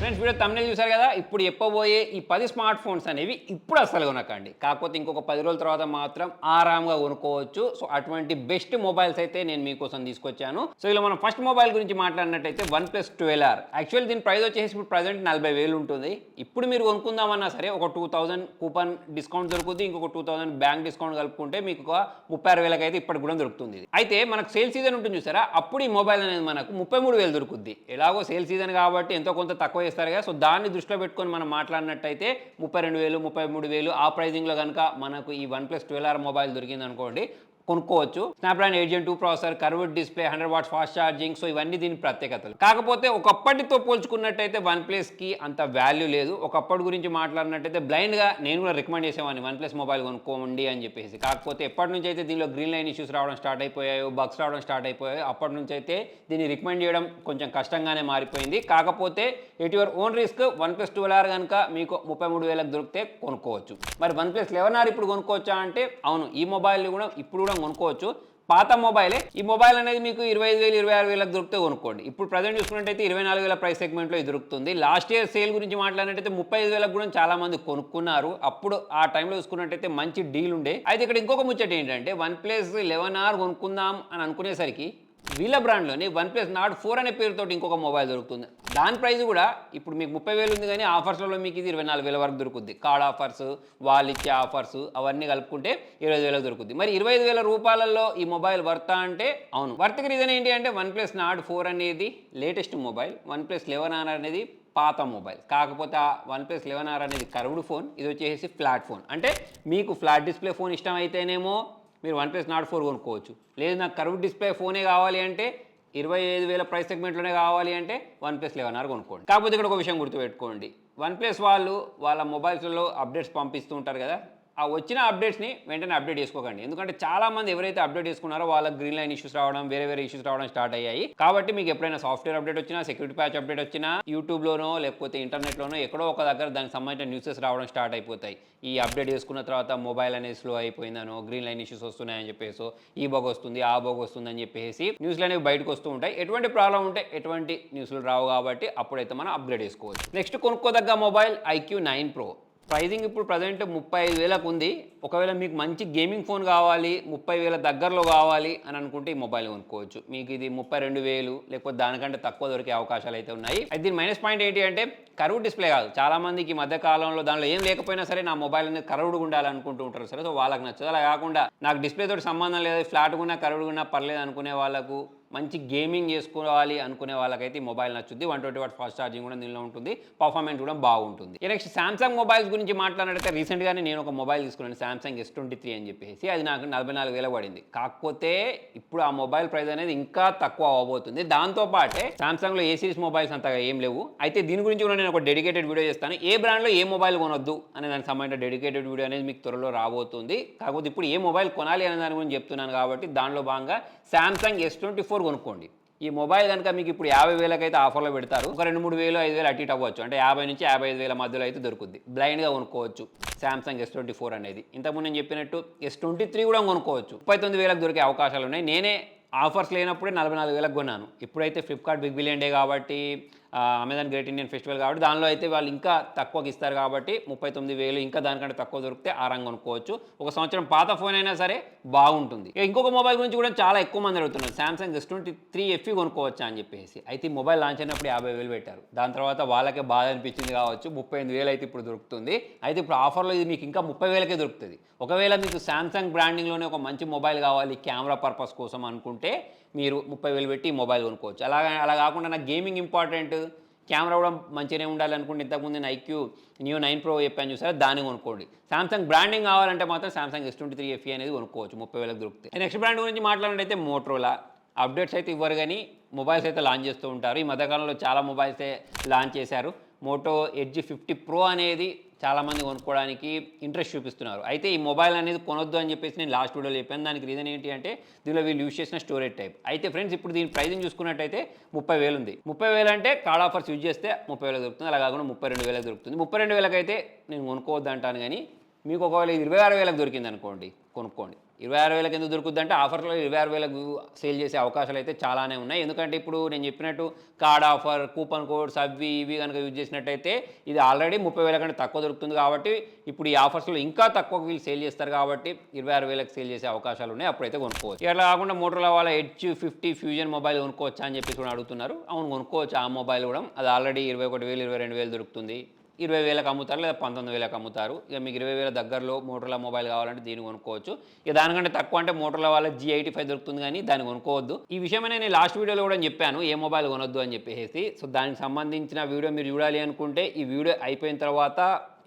Friends video తమ్ముళ్ళు చూసారు కదా. ఇప్పుడు చెప్పబోయే ఈ 10 స్మార్ట్ ఫోన్స్ అనేవి ఇప్పుడు అసలు కొనకండి, కాకపోతే ఇంకొక 10 రోజుల తర్వాత మాత్రం ఆరాంగా కొనుక్కోవచ్చు. సో అటువంటి బెస్ట్ మొబైల్స్ అయితే నేను మీకోసం తీసుకొచ్చాను. సో ఇలా మనం ఫస్ట్ మొబైల్ గురించి మాట్లాడినట్టయితే OnePlus 12R. యాక్చువల్లీ దీని ప్రైస్ వచ్చేసి ఇప్పుడు ప్రజెంట్ 40,000 ఉంటుంది. ఇప్పుడు మీరు కొనుక్కుందామన్నా సరే ఒక 2000 కూపన్ డిస్కౌంట్ దొరుకుతుంది, ఇంకొక 2000 బ్యాంక్ డిస్కౌంట్ కలుపుకుంటే మీకు ఒక 36,000 అయితే ఇప్పటికి కూడా దొరుకుతుంది. అయితే మనకు సేల్ సీజన్ ఉంటుంది చూసారా, అప్పుడు ఈ మొబైల్ అనేది మనకు 33,000 దొరుకుద్ది. ఎలాగో సేల్ సీజన్ కాబట్టి ఎంతో కొంత తక్కువ చేస్తారు కదా. సో దాన్ని దృష్టిలో పెట్టుకొని మనం మాట్లాడినట్టయితే 32,000 33,000 ఆ ప్రైజింగ్లో కనుక మనకు ఈ OnePlus 12R మొబైల్ దొరికింది అనుకోండి, కొనుక్కోవచ్చు. Snapdragon 8 Gen 2 processor, curved display, 100 watts fast charging. So ఇవన్నీ దీని ప్రత్యేకతలు. కాకపోతే ఒకప్పటితో పోల్చుకున్నట్టయితే OnePlusకి అంత వాల్యూ లేదు. ఒకప్పటి గురించి మాట్లాడినట్టయితే బ్లైండ్గా నేను కూడా రికమెండ్ చేసేవాడిని OnePlus మొబైల్ కొనుక్కోండి అని చెప్పేసి. కాకపోతే ఎప్పటి నుంచి అయితే దీనిలో గ్రీన్ లైన్ ఇష్యూస్ రావడం స్టార్ట్ అయిపోయాయో, బగ్స్ రావడం స్టార్ట్ అయిపోయాయో, అప్పటి నుంచి అయితే దీన్ని రికమెండ్ చేయడం కొంచెం కష్టంగానే మారిపోయింది. కాకపోతే at your own risk OnePlus 12R కనుక మీకు 33,000 దొరికితే కొనుక్కోవచ్చు. మరి OnePlus 11R ఇప్పుడు కొనుక్కోవచ్చా అంటే అవును, ఈ మొబైల్ కూడా ఇప్పుడు కూడా కొనుక్కోవచ్చు. పాత మొబైలే. ఈ మొబైల్ అనేది మీకు 25,000 26,000 దొరికితే కొనుక్కోండి. ఇప్పుడు ప్రజెంట్ చూసుకున్నట్టయితే 24,000 ప్రైస్ సెగ్మెంట్లో ఇది దొరుకుతుంది. లాస్ట్ ఇయర్ సేల్ గురించి మాట్లాడినట్టయితే 35,000 కూడా చాలా మంది కొనుక్కున్నారు. అప్పుడు ఆ టైంలో చూసుకున్నట్టయితే మంచి డీల్ ఉండే. అయితే ఇక్కడ ఇంకొక ముచ్చట ఏంటంటే OnePlus 11R కొనుక్కుందాం అని అనుకునేసరికి వీళ్ళ బ్రాండ్లోని OnePlus Nord 4 అనే పేరుతో ఇంకొక మొబైల్ దొరుకుతుంది. దాని ప్రైస్ కూడా ఇప్పుడు మీకు 30,000 ఉంది, కానీ ఆఫర్స్లలో మీకు ఇది 24,000 వరకు దొరుకుద్ది. కార్డ్ ఆఫర్స్, వాళ్ళు ఇచ్చే ఆఫర్స్ అవన్నీ కలుపుకుంటే 25,000 దొరుకుద్ది. మరి 25,000 రూపాయలలో ఈ మొబైల్ వర్తా అంటే అవును. వర్త్కి రీజన్ ఏంటి అంటే OnePlus Nord 4 అనేది లేటెస్ట్ మొబైల్, OnePlus 11R అనేది పాత మొబైల్. కాకపోతే ఆ OnePlus 11R అనేది కర్వ్డ్ ఫోన్, ఇది వచ్చేసి ఫ్లాట్ ఫోన్. అంటే మీకు ఫ్లాట్ డిస్ప్లే ఫోన్ ఇష్టం అయితేనేమో మీరు OnePlus Nord 4 కొనుక్కోవచ్చు. లేదు నాకు కర్వ్ డిస్ప్లే ఫోనే కావాలి అంటే 25,000 ప్రైస్ సెగ్మెంట్లోనే కావాలి అంటే OnePlus 11R కొనుక్కోండి. కాకపోతే ఇక్కడ ఒక విషయం గుర్తుపెట్టుకోండి, OnePlus వాళ్ళు వాళ్ళ మొబైల్స్లో అప్డేట్స్ పంపిస్తూ ఉంటారు కదా, ఆ వచ్చిన అప్డేట్స్ని వెంటనే అప్డేట్ చేసుకోకండి. ఎందుకంటే చాలామంది ఎవరైతే అప్డేట్ చేసుకున్నారో వాళ్ళకి గ్రీన్ లైన్ ఇష్యూస్ రావడం, వేరే ఇష్యూస్ రావడం స్టార్ట్ అయ్యాయి. కాబట్టి మీకు ఎప్పుడైనా సాఫ్ట్వేర్ అప్డేట్ వచ్చినా, సెక్యూరిటీ ప్యాచ్ అప్డేట్ వచ్చినా, యూట్యూబ్లోనో లేకపోతే ఇంటర్నెట్లోనో ఎక్కడో ఒక దగ్గర దానికి సంబంధించిన న్యూసెస్ రావడం స్టార్ట్ అయిపోతాయి. ఈ అప్డేట్ చేసుకున్న తర్వాత మొబైల్ అనేది స్లో అయిపోయిందనో, గ్రీన్ లైన్ ఇష్యూస్ వస్తున్నాయని చెప్పేసి, ఈ బగ్ వస్తుంది, ఆ బగ్ వస్తుంది అని చెప్పేసి న్యూస్లు అనేవి బయటకు వస్తూ ఉంటాయి. ఎటువంటి ప్రాబ్లం ఉంటే ఎటువంటి న్యూస్లు రావు, కాబట్టి అప్పుడైతే మనం అప్గ్రేడ్ చేసుకోవచ్చు. నెక్స్ట్ కొనుక్కోదగ్గ మొబైల్ IQ9 Pro. ప్రైజింగ్ ఇప్పుడు ప్రజెంట్ 35,000 ఉంది. ఒకవేళ మీకు మంచి గేమింగ్ ఫోన్ కావాలి, 30,000 దగ్గరలో కావాలి అని అనుకుంటే ఈ మొబైల్ కొనుక్కోవచ్చు. మీకు ఇది 32,000 లేకపోతే దానికంటే తక్కువ దొరికే అవకాశాలు అయితే ఉన్నాయి. అయితే దీని మైనస్ పాయింట్ ఏంటి అంటే కర్వ్ డిస్ప్లే కాదు. చాలా మందికి ఈ మధ్య కాలంలో దానిలో ఏం లేకపోయినా సరే నా మొబైల్ అనేది కర్వ్డ్గా ఉండాలనుకుంటూ ఉంటారు సరే. సో వాళ్ళకి నచ్చదు. అలా కాకుండా నాకు డిస్ప్లే తోటి సంబంధం లేదు, ఫ్లాట్గా ఉన్నా కర్వ్డ్గా ఉన్నా పర్లేదు అనుకునే వాళ్ళకు, మంచి గేమింగ్ చేసుకోవాలి అనుకునే వాళ్ళకైతే ఈ మొబైల్ నచ్చుద్ది. 120 వాట్ ఫాస్ట్ ఛార్జింగ్ కూడా దీనిలో ఉంటుంది, పర్ఫార్మెన్స్ కూడా బాగుంటుంది. నెక్స్ట్ సామ్సంగ్ మొబైల్స్ గురించి మాట్లాడినట్లయితే రీసెంట్గానే నేను ఒక మొబైల్ తీసుకున్నాను, Samsung S23 అని చెప్పేసి. అది నాకు 44,000 పడింది. కాకపోతే ఇప్పుడు ఆ మొబైల్ ప్రైస్ అనేది ఇంకా తక్కువ అవ్వబోతుంది. దాంతోపాటే సామ్సంగ్లో ఏ సిరీస్ మొబైల్స్ అంతగా ఏం లేవు. అయితే దీని గురించి కూడా నేను ఒక డెడికేటెడ్ వీడియో చేస్తాను. ఏ బ్రాండ్లో ఏ మొబైల్ కొనొద్దు అనే దానికి సంబంధించిన డెడికేటెడ్ వీడియో అనేది మీకు త్వరలో రాబోతుంది. కాకపోతే ఇప్పుడు ఏ మొబైల్ కొనాలి అనే దాని గురించి చెప్తున్నాను కాబట్టి దానిలో భాగంగా Samsung S24 కొనుక్కోండి. ఈ మొబైల్ కనుక మీకు ఇప్పుడు 50,000 అయితే ఆఫర్లో పెడతారు. ఒక 2-3,000 5,000 అటు ఇటు అవ్వచ్చు. అంటే 50 నుంచి 55,000 మధ్యలో అయితే దొరుకుద్ది. బ్లైండ్గా కొనుక్కోవచ్చు Samsung S24 అనేది. ఇంతకుముందు నేను చెప్పినట్టు S23 కూడా కొనుక్కోవచ్చు. 39,000 దొరికే అవకాశాలు ఉన్నాయి. నేనే ఆఫర్స్ లేనప్పుడే 44,000 కొన్నాను. ఇప్పుడైతే ఫ్లిప్కార్ట్ బిగ్ బిలియన్ డే కాబట్టి, అమెజాన్ గ్రేట్ ఇండియన్ ఫెస్టివల్ కాబట్టి దానిలో అయితే వాళ్ళు ఇంకా తక్కువకి ఇస్తారు కాబట్టి 39,000 ఇంకా దానికంటే తక్కువ దొరికితే ఆరంగా కొనుక్కోవచ్చు. ఒక సంవత్సరం పాత ఫోన్ అయినా సరే బాగుంటుంది. ఇంకొక మొబైల్ గురించి కూడా చాలా ఎక్కువ మంది అడుగుతున్నారు, Samsung S23 FE కొనుక్కోవచ్చా అని చెప్పేసి. అయితే ఈ మొబైల్ లాంచ్ అయినప్పుడు 50,000 పెట్టారు. దాని తర్వాత వాళ్ళకే బాధ అనిపించింది కావచ్చు, 38,000 అయితే ఇప్పుడు దొరుకుతుంది. అయితే ఇప్పుడు ఆఫర్లో ఇది మీకు ఇంకా 30,000కే దొరుకుతుంది. ఒకవేళ మీకు Samsung బ్రాండింగ్లోనే ఒక మంచి మొబైల్ కావాలి కెమెరా పర్పస్ కోసం అనుకుంటే మీరు 30,000 పెట్టి మొబైల్ కొనుక్కోవచ్చు. అలా కాకుండా నాకు గేమింగ్ ఇంపార్టెంట్, కెమెరా కూడా మంచిగానే ఉండాలనుకుంటే ఇంతకుముందు నేను Neo 9 Pro చెప్పాను చూసారా, దాన్ని కొనుక్కోండి. సామ్సంగ్ బ్రాండింగ్ కావాలంటే మాత్రం Samsung S23 FE అనేది కొనుక్కోవచ్చు, 30,000 దొరుకుతాయి. నెక్స్ట్ బ్రాండ్ గురించి మాట్లాడినట్టయితే మోటరోలా. అప్డేట్స్ అయితే ఇవ్వరు, కానీ మొబైల్స్ అయితే లాంచ్ చేస్తూ ఉంటారు. ఈ మధ్యకాలంలో చాలా మొబైల్సే లాంచ్ చేశారు. మోటో ఎడ్జ్ 50 Pro అనేది చాలామంది కొనుక్కోవడానికి ఇంట్రెస్ట్ చూపిస్తున్నారు. అయితే ఈ మొబైల్ అనేది కొనొద్దు అని చెప్పేసి నేను లాస్ట్ వీడియోలో చెప్పాను. దానికి రీజన్ ఏంటి అంటే దీనిలో వీళ్ళు యూజ్ చేసిన స్టోరేజ్ టైప్. అయితే ఫ్రెండ్స్ ఇప్పుడు దీని ప్రైజింగ్ చూసుకున్నట్టయితే 30,000 ఉంది. 30,000 అంటే కార్డ్ ఆఫర్స్ యూజ్ చేస్తే 30,000 దొరుకుతుంది. అలా కాకుండా 32,000 దొరుకుతుంది. 32,000 అయితే నేను కొనుక్కోవద్దు అంటాను, కానీ మీకు ఒకవేళ 26,000 దొరికింది అనుకోండి, కొనుక్కోండి. 26,000కి ఎందుకు దొరుకుద్ది అంటే ఆఫర్లో 26,000కు సేల్ చేసే అవకాశాలు అయితే చాలానే ఉన్నాయి. ఎందుకంటే ఇప్పుడు నేను చెప్పినట్టు కార్డ్ ఆఫర్, కూపన్ కోడ్స్ అవి ఇవి కనుక యూజ్ చేసినట్టయితే ఇది ఆల్రెడీ 30,000 కంటే తక్కువ దొరుకుతుంది కాబట్టి ఇప్పుడు ఈ ఆఫర్స్లో ఇంకా తక్కువ వీళ్ళు సేల్ చేస్తారు కాబట్టి 26,000కి సేల్ చేసే అవకాశాలు ఉన్నాయి. అప్పుడైతే కొనుక్కోవచ్చు. ఇట్లా కాకుండా మోటరోలా వాళ్ళ హెచ్ 50 ఫ్యూజన్ మొబైల్ కొనుక్కోవచ్చా అని చెప్పి కూడా అడుగుతున్నారు. అవును, కొనుక్కోవచ్చు. ఆ మొబైల్ కూడా అది ఆల్రెడీ 21,000 22,000 దొరుకుతుంది. 20,000కి అమ్ముతారు లేదా 19,000కి అమ్ముతారు. ఇక మీకు 20,000 దగ్గరలో మోటరోలా మొబైల్ కావాలంటే దీన్ని కొనుక్కోవచ్చు. ఇక దానికంటే తక్కువ అంటే మోటరోలా వాళ్ళ G85 దొరుకుతుంది కానీ దాన్ని కొనుక్కోవద్దు. ఈ విషయమే నేను లాస్ట్ వీడియోలో కూడా చెప్పాను ఏ మొబైల్ కొనొద్దు అని చెప్పేసి. సో దానికి సంబంధించిన వీడియో మీరు చూడాలి అనుకుంటే ఈ వీడియో అయిపోయిన తర్వాత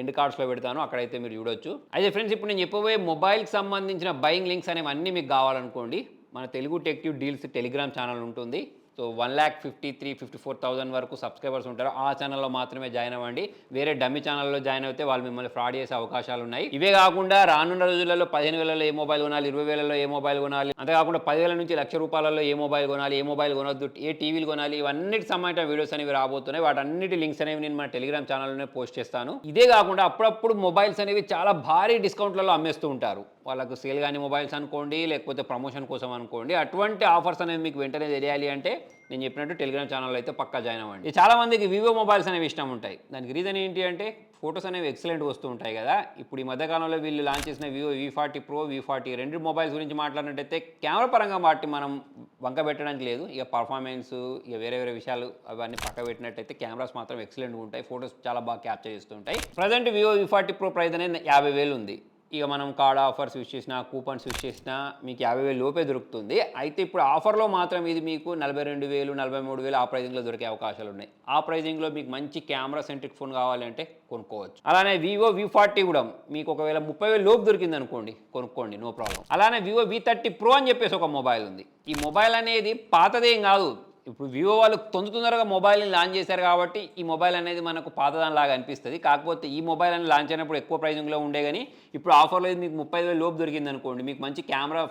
ఎండ్ కార్డ్స్లో పెడతాను, అక్కడైతే మీరు చూడొచ్చు. అయితే ఫ్రెండ్స్, ఇప్పుడు నేను చెప్పబోయే మొబైల్కి సంబంధించిన బయింగ్ లింక్స్ అనేవి అన్నీ మీకు కావాలనుకోండి, మన Telugu tech deals Telegram channel ఉంటుంది. సో 1,53,54,000 వరకు సబ్స్క్రైబర్స్ ఉంటారు. ఆ ఛానల్లో మాత్రమే జాయిన్ అవ్వండి. వేరే డమ్మి ఛానల్లో జాయిన్ అయితే వాళ్ళు మిమ్మల్ని ఫ్రాడ్ చేసే అవకాశాలు ఉన్నాయి. ఇవే కాకుండా రానున్న రోజులలో 15,000లో ఏ మొబైల్ కొనాలి, 20,000లో ఏ మొబైల్ కొనాలి, అంతేకాకుండా 10,000 నుంచి ₹1,00,000 ఏ మొబైల్ కొనాలి, ఏ మొబైల్ కొనొద్దు, ఏ టీవీలు కొనాలి, ఇవన్నిటికి సంబంధించిన వీడియోస్ అనేవి రాబోతున్నాయి. వాటన్నిటి లింక్స్ అనేవి నేను మన టెలిగ్రామ్ ఛానల్లోనే పోస్ట్ చేస్తాను. ఇదే కాకుండా అప్పుడప్పుడు మొబైల్స్ అనేవి చాలా భారీ డిస్కౌంట్లలో అమ్మేస్తూ ఉంటారు. వాళ్ళకు సేల్ కానీ మొబైల్స్ అనుకోండి, లేకపోతే ప్రమోషన్ కోసం అనుకోండి. అటువంటి ఆఫర్స్ అనేవి మీకు వెంటనే తెలియాలి అంటే నేను చెప్పినట్టు టెలిగ్రామ్ ఛానల్లో అయితే పక్కా జాయిన్ అవ్వండి. చాలా మందికి వివో మొబైల్స్ అనేవి ఇష్టం ఉంటాయి. దానికి రీజన్ ఏంటి అంటే ఫోటోస్ అనేవి ఎక్సలెంట్ వస్తూ ఉంటాయి కదా. ఇప్పుడు ఈ మధ్యకాలంలో వీళ్ళు లాంచ్ చేసిన వివో V40 Pro, V40 రెండు మొబైల్స్ గురించి మాట్లాడినట్టయితే కెమెరా పరంగా వాటిని మనం వంక పెట్టడానికి లేదు. ఇక పర్ఫార్మెన్స్, ఇక వేరే వేరే విషయాలు అవన్నీ పక్క పెట్టినట్టయితే కెమెరాస్ మాత్రం ఎక్సలెంట్గా ఉంటాయి. ఫోటోస్ చాలా బాగా క్యాప్చర్ చేస్తూ ఉంటాయి. Present Vivo V40 Pro price అనేది 50,000 ఉంది. ఇక మనం కార్డ్ ఆఫర్స్ యూజ్ చేసినా, కూపన్స్ యూజ్ చేసినా మీకు 50,000 లోపే దొరుకుతుంది. అయితే ఇప్పుడు ఆఫర్లో మాత్రం ఇది మీకు 42,000 43,000 ఆ ప్రైజింగ్లో దొరికే అవకాశాలు ఉన్నాయి. ఆ ప్రైజింగ్లో మీకు మంచి కెమెరా సెంట్రిక్ ఫోన్ కావాలంటే కొనుక్కోవచ్చు. అలానే వివో V40 కూడా మీకు ఒకవేళ 30,000 లోపు దొరికింది అనుకోండి, కొనుక్కోండి, నో ప్రాబ్లం. అలానే వివో V30 Pro అని చెప్పేసి ఒక మొబైల్ ఉంది. ఈ మొబైల్ అనేది పాతదేం కాదు. ఇప్పుడు వివో వాళ్ళు తొందరగా మొబైల్ని లాంచ్ చేశారు కాబట్టి ఈ మొబైల్ అనేది మనకు పాతదానిలాగా అనిపిస్తుంది. కాకపోతే ఈ మొబైల్ అనేది లాంచ్ అయినప్పుడు ఎక్కువ ప్రైజింగ్లో ఉండే కానీ ఇప్పుడు ఆఫర్లో మీకు 30,000 లోపు దొరికింది అనుకోండి, మీకు మంచి కెమెరా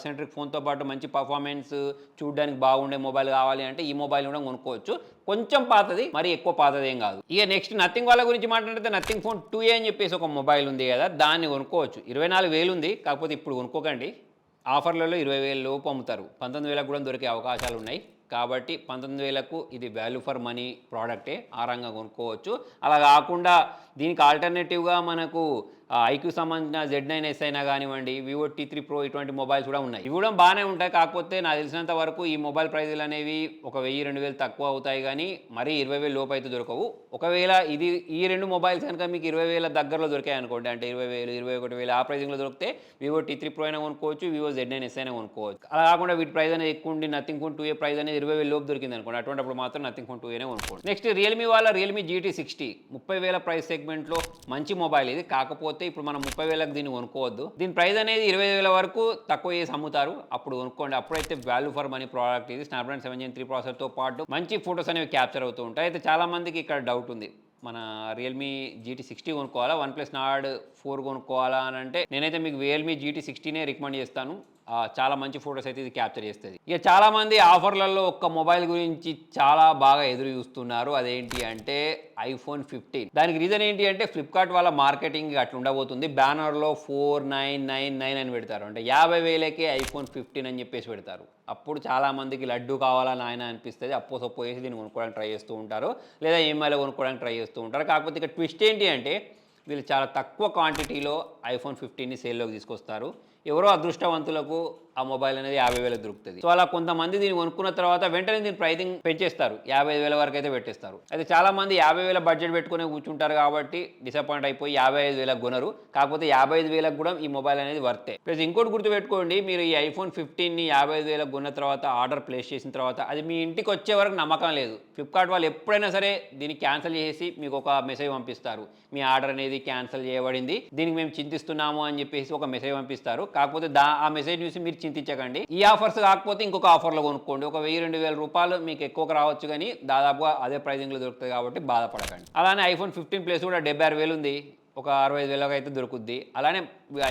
సెంట్రిక్ ఫోన్తో పాటు మంచి పర్ఫార్మెన్స్, చూడడానికి బాగుండే మొబైల్ కావాలి అంటే ఈ మొబైల్ కూడా కొనుక్కోవచ్చు. కొంచెం పాతది, మరి ఎక్కువ పాతది ఏం కాదు. ఇక నెక్స్ట్ నథింగ్ వాళ్ళ గురించి మాట్లాడితే నథింగ్ ఫోన్ 2A అని చెప్పేసి ఒక మొబైల్ ఉంది కదా, దాన్ని కొనుక్కోవచ్చు. 24,000 ఉంది. కాకపోతే ఇప్పుడు కొనుక్కోకండి, ఆఫర్లలో 20,000 లోపు అమ్ముతారు. 19,000 కూడా దొరికే అవకాశాలు ఉన్నాయి. కాబట్టి 19,000కు ఇది వాల్యూ ఫర్ మనీ ప్రోడక్టే, ఆ రంగా కొనుక్కోవచ్చు. అలా కాకుండా దీనికి ఆల్టర్నేటివ్గా మనకు ఐక్యూ సంబంధించిన Z9S అయినా కానివ్వండి, వివో T3 Pro ఇటువంటి మొబైల్స్ కూడా ఉన్నాయి. ఇవి కూడా బాగానే ఉంటాయి. కాకపోతే నాకు తెలిసినంత వరకు ఈ మొబైల్ ప్రైజులు అనేవి ఒక 1,000-2,000 తక్కువ అవుతాయి కానీ మరీ 20,000 లోపు అయితే దొరకవు. ఒకవేళ ఈ రెండు మొబైల్స్ కనుక మీకు 20,000 దగ్గరలో దొరికాయి అనుకోండి, అంటే 20,000 21,000 ఆ ప్రైజింగ్లో దొరికితే వివో T3 Pro అయినా కొనుక్కోవచ్చు, వివో Z9S అయినా కొనుక్కోవచ్చు. అలా కాకుండా వీటి ప్రైస్ అనేది ఎక్కువ ఉండి నథింగ్ ఫోన్ 2A ప్రైస్ అనేది 20,000 లోపు దొరికింది అనుకోండి, అటువంటిప్పుడు మాత్రం నథింగ్ ఫోన్ 2A కొనుక్కోండి. నెక్స్ట్ రియల్మీ వాళ్ళ రియల్మీ GT60 30,000 ప్రైస్ సెగ్మెంట్లో మంచి మొబైల్ ఇది. కాకపోతే ఇప్పుడు మనం 30,000కి దీన్ని కొనుక్కోవద్దు. దీని ప్రైస్ అనేది 20,000 వరకు తక్కువ చేసి అమ్ముతారు, అప్పుడు కొనుక్కోండి. అప్పుడైతే వాల్యూ ఫర్ మనీ ప్రోడక్ట్ ఇది. స్నాప్డ్రాగన్ 7 Gen 3 ప్రాసెసర్తో పాటు మంచి ఫోటోస్ అనేవి క్యాప్చర్ అవుతూ ఉంటాయి. అయితే చాలా మందికి ఇక్కడ డౌట్ ఉంది, మన రియల్మీ GT60 కొనుక్కోవాలా, OnePlus Nord 4 కొనుక్కోవాలా అని అంటే నేనైతే మీకు రియల్మీ GT60నే రికమెండ్ చేస్తాను. చాలా మంచి ఫోటోస్ అయితే ఇది క్యాప్చర్ చేస్తుంది. ఇక చాలామంది ఆఫర్లలో ఒక్క మొబైల్ గురించి చాలా బాగా ఎదురు చూస్తున్నారు, అదేంటి అంటే iPhone 15. దానికి రీజన్ ఏంటి అంటే ఫ్లిప్కార్ట్ వాళ్ళ మార్కెటింగ్ అట్లా ఉండబోతుంది. బ్యానర్లో 4,999 అని పెడతారు, అంటే 50,000కే iPhone 15 అని చెప్పేసి పెడతారు. అప్పుడు చాలామందికి లడ్డు కావాలని ఆయన అనిపిస్తుంది, అప్పో సొప్పో వేసి దీన్ని కొనుక్కోవడానికి ట్రై చేస్తూ ఉంటారు, లేదా EMIలో కొనుక్కోవడానికి ట్రై చేస్తూ ఉంటారు. కాకపోతే ఇక ట్విస్ట్ ఏంటి అంటే వీళ్ళు చాలా తక్కువ క్వాంటిటీలో iPhone 15ని సేల్లోకి తీసుకొస్తారు. ఎవరో అదృష్టవంతులకు ఆ మొబైల్ అనేది 50,000 దొరుకుతుంది. సో అలా కొంతమంది దీన్ని కొనుక్కున్న తర్వాత వెంటనే దీని ప్రైజింగ్ పెంచేస్తారు, 55,000 వరకు అయితే పెట్టేస్తారు. అయితే చాలా మంది 50,000 బడ్జెట్ పెట్టుకునే కూర్చుంటారు కాబట్టి డిసప్పాయింట్ అయిపోయి 55,000 కొనరు. కాకపోతే 55,000 కూడా ఈ మొబైల్ అనేది వర్తే. ప్లస్ ఇంకోటి గుర్తుపెట్టుకోండి, మీరు ఈ iPhone 15ని 55,000 కొన్న తర్వాత ఆర్డర్ ప్లేస్ చేసిన తర్వాత అది మీ ఇంటికి వచ్చే వరకు నమ్మకం లేదు. ఫ్లిప్కార్ట్ వాళ్ళు ఎప్పుడైనా సరే దీన్ని క్యాన్సిల్ చేసి మీకు ఒక మెసేజ్ పంపిస్తారు, మీ ఆర్డర్ అనేది క్యాన్సిల్ చేయబడింది, దీనికి మేము చింతిస్తున్నాము అని చెప్పేసి ఒక మెసేజ్ పంపిస్తారు. కాకపోతే ఆ మెసేజ్ చూసి మీరు చింతించకండి. ఈ ఆఫర్స్ కాకపోతే ఇంకొక ఆఫర్లో కొనుక్కోండి. ఒక 1,000-2,000 రూపాయలు మీకు ఎక్కువగా రావచ్చు కానీ దాదాపుగా అదే ప్రైజింగ్లో దొరుకుతుంది కాబట్టి బాధపడకండి. అలానే iPhone 15 ప్లస్ కూడా 76,000 ఉంది, ఒక 65,000 అయితే దొరుకుద్ది. అలానే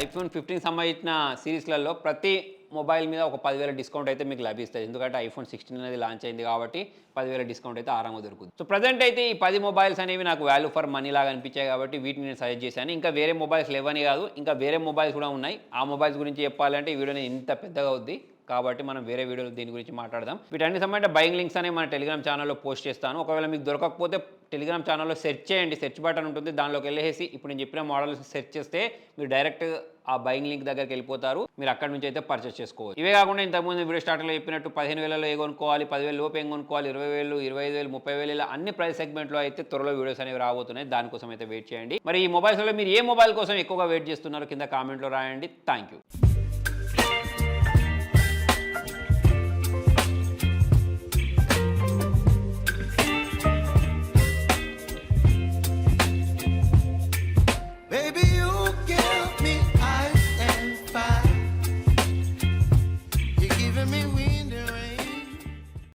iPhone 15 సంబంధించిన సిరీస్లలో ప్రతి మొబైల్ మీద ఒక 10,000 డిస్కౌంట్ అయితే మీకు లభిస్తుంది. ఎందుకంటే ఐఫోన్ 16 అనేది లాంచ్ అయింది కాబట్టి 10,000 డిస్కౌంట్ అయితే ఆరాంగా దొరుకుతుంది. సో ప్రజెంట్ అయితే ఈ 10 మొబైల్స్ అనేవి నాకు వాల్యూ ఫర్ మనీ లాగా అనిపించాయి కాబట్టి వీటిని నేను సజెస్ట్ చేశాను. ఇంకా వేరే మొబైల్స్ లేవని కాదు, ఇంకా వేరే మొబైల్స్ కూడా ఉన్నాయి. ఆ మొబైల్స్ గురించి చెప్పాలంటే ఈ వీడియోని ఇంత పెద్దగా అవుద్ది. కాబట్టి మనం వేరే వీడియోలో దీని గురించి మాట్లాడదాం. వీటన్ని సంబంధించిన బయింగ్ లింక్స్ అనేవి మన టెలిగ్రామ్ ఛానల్లో పోస్ట్ చేస్తాను. ఒకవేళ మీకు దొరకకపోతే టెలిగ్రామ్ ఛానల్లో సెర్చ్ చేయండి, సెర్చ్ బటన్ ఉంటుంది, దానిలోకి వెళ్ళేసి ఇప్పుడు నేను చెప్పిన మోడల్స్ సెర్చ్ చేస్తే మీరు డైరెక్ట్ ఆ బయింగ్ లింక్ దగ్గరికి వెళ్ళిపోతారు. మీరు అక్కడ నుంచి అయితే పర్చేస్ చేసుకోవచ్చు. ఇవే కాకుండా ఇంతకుముందు వీడియో స్టార్ట్లో చెప్పినట్టు 15,000లో ఏ కొనుక్కోవాలి, 10,000 లోపు ఏం కొనుక్కోవాలి, 20,000, 25,000, 30,000 ఇలా అన్ని ప్రైస్ సెగ్మెంట్లో అయితే త్వరలో వీడియోస్ అనేవి రాబోతున్నాయి. దానికోసం అయితే వెయిట్ చేయండి. మరి ఈ మొబైల్స్లో మీరు ఏ మొబైల్ కోసం ఎక్కువగా వెయిట్ చేస్తున్నారో కింద కామెంట్లో రాయండి. Thank you.